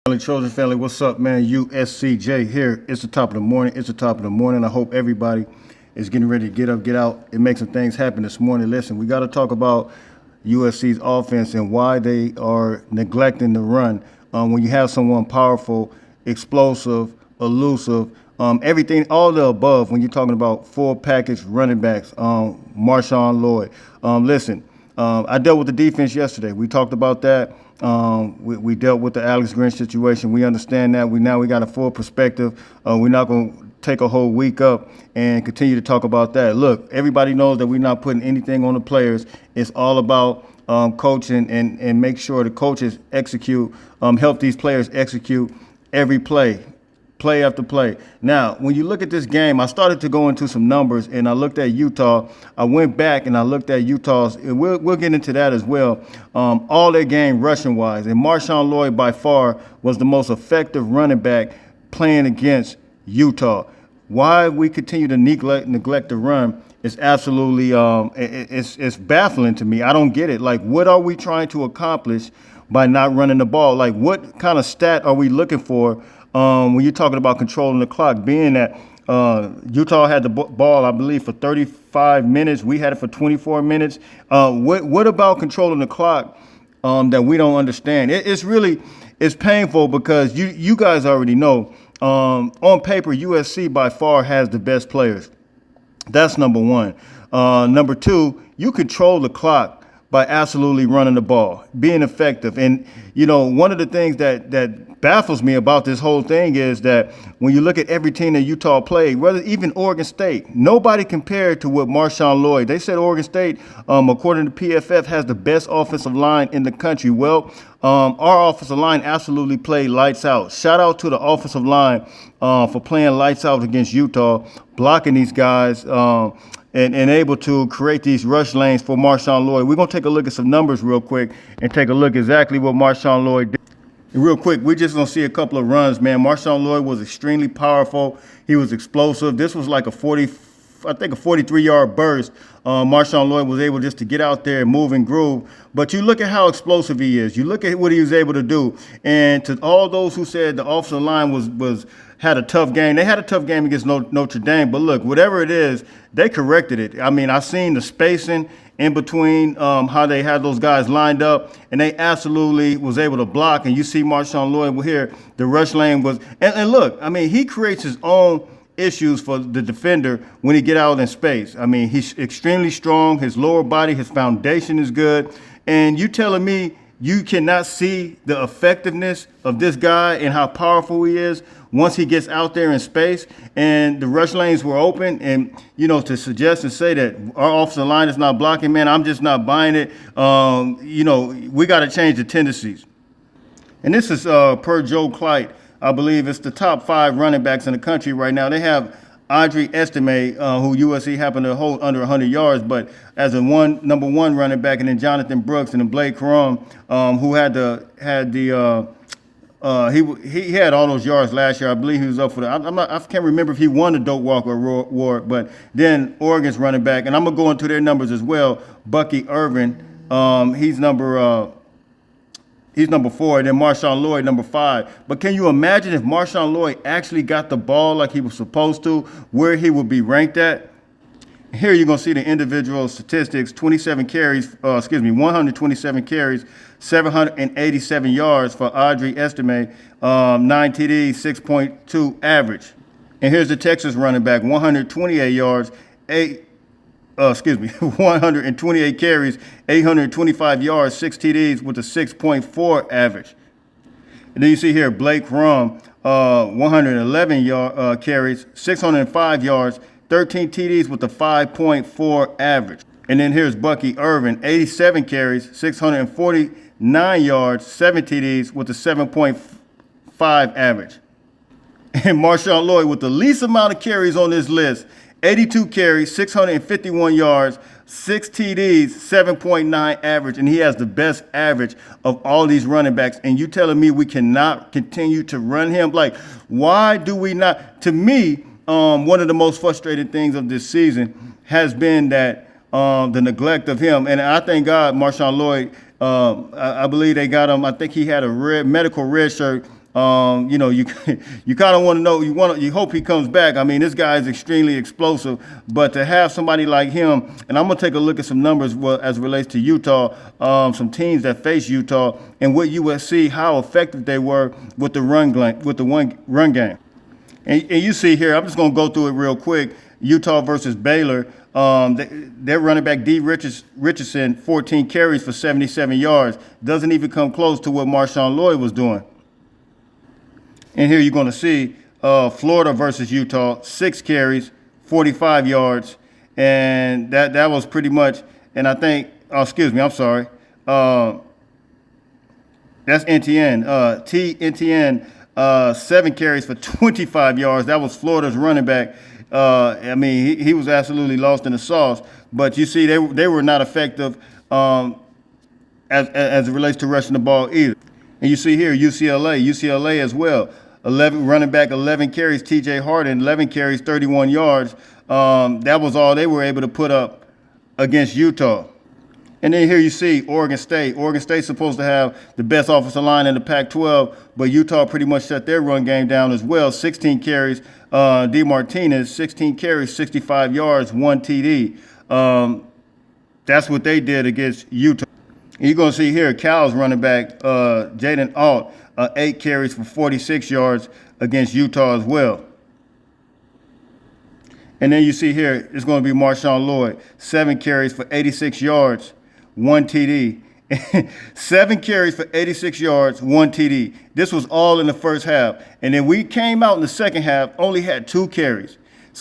Trojan family, what's up, man? USCJ here. It's the top of the morning. It's the top of the morning. I hope everybody is getting ready to get up, get out, and make some things happen this morning. Listen, we got to talk about USC's offense and why they are neglecting the run. When you have someone powerful, explosive, elusive, everything, all the above, when you're talking about full package running backs, Marshawn Lloyd. I dealt with the defense yesterday. We talked about that. We dealt with the Alex Grinch situation. We understand that. We got a full perspective. We're not going to take a whole week up and continue to talk about that. Look, everybody knows that we're not putting anything on the players. It's all about coaching and make sure the coaches execute, help these players execute every play after play. Now, when you look at this game, I started to go into some numbers, and I looked at Utah. I went back and I looked at Utah's, and we'll get into that as well. All their game rushing-wise, and Marshawn Lloyd by far was the most effective running back playing against Utah. Why we continue to neglect the run is absolutely it's baffling to me. I don't get it. Like, what are we trying to accomplish by not running the ball? Like, what kind of stat are we looking for? When you're talking about controlling the clock, being that Utah had the ball, I believe, for 35 minutes. We had it for 24 minutes. What about controlling the clock that we don't understand? It's painful because you guys already know. On paper, USC by far has the best players. That's number one. Number two, you control the clock by absolutely running the ball, being effective. And, one of the things that baffles me about this whole thing is that when you look at every team that Utah played, whether even Oregon State, nobody compared to what Marshawn Lloyd. They said Oregon State, according to PFF, has the best offensive line in the country. Well, our offensive line absolutely played lights out. Shout out to the offensive line for playing lights out against Utah, blocking these guys, and able to create these rush lanes for Marshawn Lloyd. We're going to take a look at some numbers real quick and take a look exactly what Marshawn Lloyd did. And real quick, we're just going to see a couple of runs, man. Marshawn Lloyd was extremely powerful. He was explosive. This was like a 43-yard burst. Marshawn Lloyd was able just to get out there and move and groove. But you look at how explosive he is. You look at what he was able to do. And to all those who said the offensive line had a tough game, they had a tough game against Notre Dame. But look, whatever it is, they corrected it. I mean, I seen the spacing in between, how they had those guys lined up, and they absolutely was able to block. And you see Marshawn Lloyd here, the rush lane was, and look, I mean, he creates his own issues for the defender when he get out in space. I mean, he's extremely strong. His lower body, his foundation is good. And you telling me you cannot see the effectiveness of this guy and how powerful he is once he gets out there in space, and the rush lanes were open, and, to suggest and say that our offensive line is not blocking, man, I'm just not buying it. We got to change the tendencies. And this is per Joe Clyde. I believe it's the top 5 running backs in the country right now. They have Audrey Estime, who USC happened to hold under 100 yards, but as a number one running back, and then Jonathan Brooks and then Blake Corum, who he had all those yards last year. I believe he was up for the. I can't remember if he won the Doak Walker Award, but then Oregon's running back, and I'm gonna go into their numbers as well. Bucky Irvin, he's number 4, and then Marshawn Lloyd, number 5. But can you imagine if Marshawn Lloyd actually got the ball like he was supposed to, where he would be ranked at? Here you're going to see the individual statistics, 127 carries, 787 yards for Audrey Estime, 9 TDs, 6.2 average. And here's the Texas running back, 128 yards, 128 carries, 825 yards, 6 TDs with a 6.4 average. And then you see here Blake Corum, 111 carries, 605 yards, 13 TDs with a 5.4 average. And then here's Bucky Irvin, 87 carries, 649 yards, 7 TDs with a 7.5 average. And Marshawn Lloyd with the least amount of carries on this list, 82 carries, 651 yards, 6 TDs, 7.9 average, and he has the best average of all these running backs. And you telling me we cannot continue to run him? Like, why do we not? To me, one of the most frustrating things of this season has been that the neglect of him. And I thank God Marshawn Lloyd, I believe they got him. I think he had a medical red shirt You know, you you kind of want to know, you hope he comes back. I mean, this guy is extremely explosive, but to have somebody like him, and I'm gonna take a look at some numbers as it relates to Utah, some teams that face Utah, and with USC, how effective they were with the run game. And you see here, I'm just gonna go through it real quick. Utah versus Baylor. Their running back D. Richardson, 14 carries for 77 yards, doesn't even come close to what Marshawn Lloyd was doing. And here you're going to see Florida versus Utah, 6 carries, 45 yards. And that was pretty much, and I think, excuse me, I'm sorry. That's NTN. NTN, 7 carries for 25 yards. That was Florida's running back. I mean, he was absolutely lost in the sauce. But you see, they were not effective as it relates to rushing the ball either. And you see here, UCLA as well. 11 running back, 11 carries. T.J. Harden, 11 carries, 31 yards. That was all they were able to put up against Utah. And then here you see Oregon State. Oregon State's supposed to have the best offensive line in the Pac-12, but Utah pretty much shut their run game down as well. 16 carries. D. Martinez, 16 carries, 65 yards, 1 TD. That's what they did against Utah. And you're going to see here, Cal's running back, Jaden Alt, 8 carries for 46 yards against Utah as well. And then you see here, it's going to be Marshawn Lloyd, 7 carries for 86 yards, 1 TD. 7 carries for 86 yards, 1 TD. This was all in the first half. And then we came out in the second half, only had 2 carries.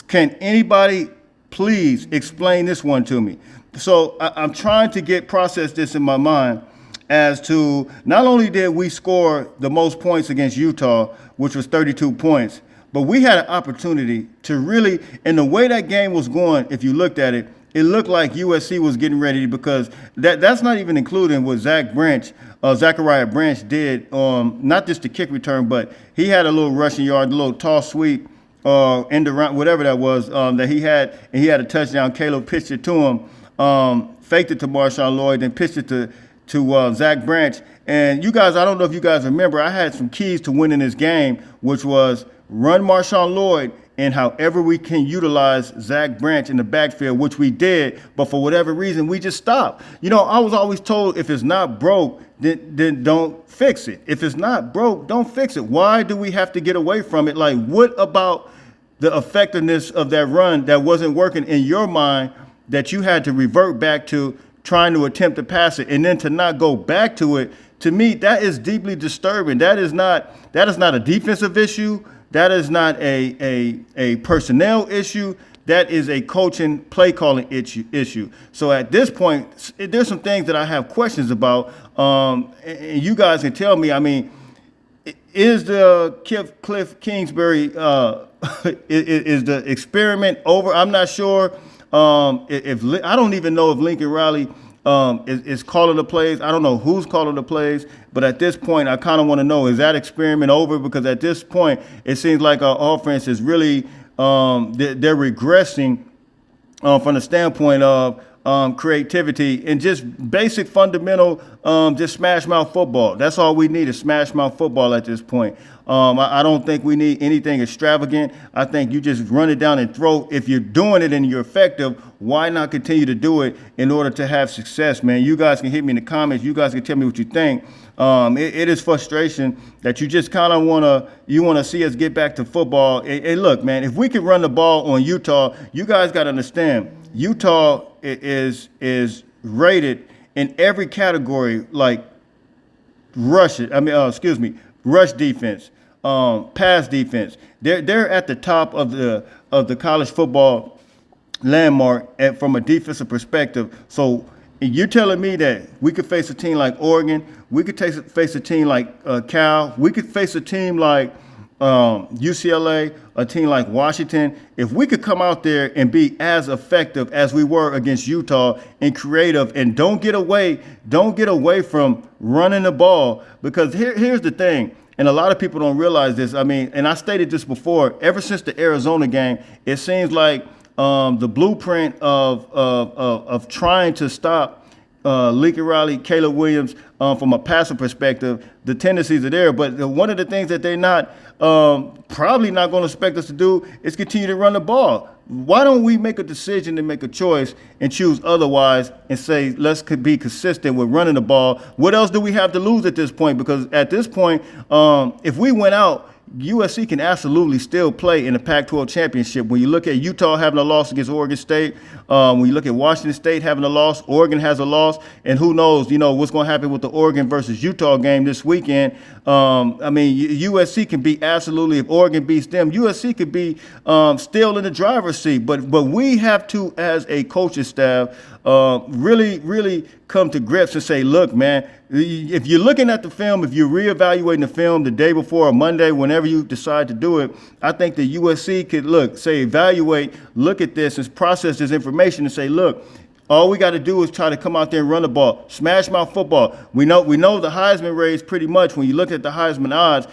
Can anybody please explain this one to me? So I'm trying to process this in my mind as to not only did we score the most points against Utah, which was 32 points, but we had an opportunity to really, and the way that game was going, if you looked at it, it looked like USC was getting ready, because that's not even including what Zachariah Branch did, not just the kick return, but he had a little rushing yard, a little toss sweep, end around, whatever that was, that he had, and he had a touchdown. Caleb pitched it to him, faked it to Marshawn Lloyd, then pitched it to Zach Branch. And you guys, I don't know if you guys remember, I had some keys to winning this game, which was run Marshawn Lloyd, and however we can utilize Zach Branch in the backfield, which we did, but for whatever reason, we just stopped. You know, I was always told if it's not broke, then don't fix it. If it's not broke, don't fix it. Why do we have to get away from it? Like, what about the effectiveness of that run that wasn't working in your mind that you had to revert back to trying to attempt to pass it, and then to not go back to it? To me, that is deeply disturbing. That is not a defensive issue. That is not a personnel issue. That is a coaching, play calling issue. So at this point, there's some things that I have questions about. And you guys can tell me, I mean, is the Cliff Kingsbury, is the experiment over? I'm not sure. If I don't even know if Lincoln Riley is calling the plays. I don't know who's calling the plays, but at this point, I kind of want to know, is that experiment over? Because at this point, it seems like our offense is really, they're regressing from the standpoint of creativity and just basic fundamental, just smash mouth football. That's all we need is smash mouth football at this point. I don't think we need anything extravagant. I think you just run it down and throw. If you're doing it and you're effective, why not continue to do it in order to have success, man? You guys can hit me in the comments. You guys can tell me what you think. It is frustration that you just kind of want to see us get back to football. And look, man, if we could run the ball on Utah, you guys got to understand, Utah is rated in every category, like rush defense, pass defense. They're at the top of the college football landmark from a defensive perspective. So you're telling me that we could face a team like Oregon, we could face a team like Cal, we could face a team like UCLA, a team like Washington. If we could come out there and be as effective as we were against Utah and creative, and don't get away from running the ball, because here's the thing. And a lot of people don't realize this. I mean, and I stated this before, ever since the Arizona game, it seems like the blueprint of trying to stop Lincoln Riley, Caleb Williams, from a passing perspective, the tendencies are there. But one of the things that they're not probably not going to expect us to do is continue to run the ball. Why don't we make a decision to make a choice and choose otherwise and say, let's be consistent with running the ball? What else do we have to lose at this point? Because at this point, if we went out, USC can absolutely still play in the Pac-12 championship. When you look at Utah having a loss against Oregon State, when you look at Washington State having a loss, Oregon has a loss, and who knows, what's going to happen with the Oregon versus Utah game this weekend. USC can be absolutely, if Oregon beats them, USC could be still in the driver's seat. But we have to, as a coaching staff, really come to grips and say, look, man, if you're looking at the film, if you're reevaluating the film the day before or Monday, whenever you decide to do it, I think the USC could evaluate, look at this and process this information and say, look, all we got to do is try to come out there and run the ball, smash mouth football. We know the Heisman race pretty much. When you look at the Heisman odds,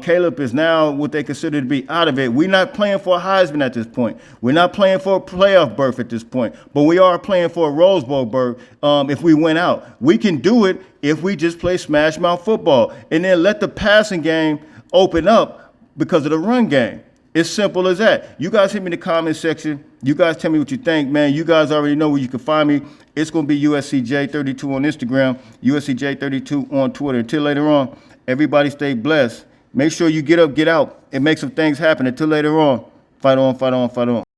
Caleb is now what they consider to be out of it. We're not playing for a Heisman at this point. We're not playing for a playoff berth at this point. But we are playing for a Rose Bowl berth if we win out. We can do it if we just play smash mouth football and then let the passing game open up because of the run game. It's simple as that. You guys hit me in the comment section. You guys tell me what you think, man. You guys already know where you can find me. It's going to be USCJ32 on Instagram, USCJ32 on Twitter. Until later on, everybody stay blessed. Make sure you get up, get out, and make some things happen. Until later on, fight on, fight on, fight on.